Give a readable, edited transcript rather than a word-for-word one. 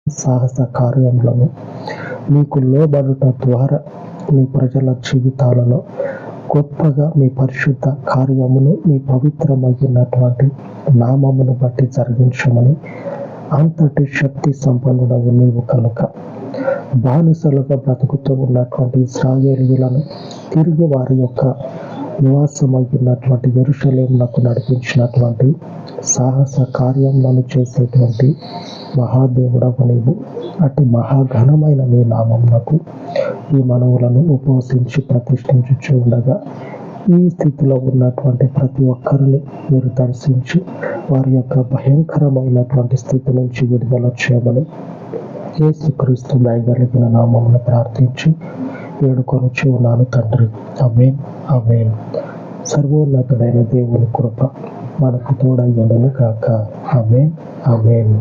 సాహస కార్యములను మీకు లోబడుట ద్వారా మీ ప్రజల జీవితాలలో గొప్పగా మీ పరిశుద్ధ కార్యమును మీ పవిత్రమైనటువంటి నామమును బట్టి జరిగించమని, అంతటి శక్తి సంపన్నుడవు నీవు కనుక బానిసలుగా బ్రతుకుతూ ఉన్నటువంటి ఇశ్రాయేలీయులను తిరిగి వారి యొక్క నివాసమైనటువంటి యెరూషలేమునకు నడిపించినటువంటి సాహస కార్యములను చేసేటువంటి మహాదేవుడవు నీవు. అట్టి మహాఘనమైన నీ నామమునకు ఈ మనవులను ఉపవసించి ప్రతిష్ఠించుచు ఉండగా ఈ స్థితిలో ఉన్నటువంటి ప్రతి ఒక్కరిని మీరు దర్శించి వారి యొక్క భయంకరమైనటువంటి స్థితి నుంచి విడుదల చేయమని యేసుక్రీస్తు దయగలిగిన నామమును ప్రార్థించి వేడుకొనుచు ఉన్నాను తండ్రి. ఆమేన్, ఆమేన్. సర్వోన్నతుడైన దేవుని కృప మనకు తోడై ఉండును గాక. ఆమేన్, ఆమేన్.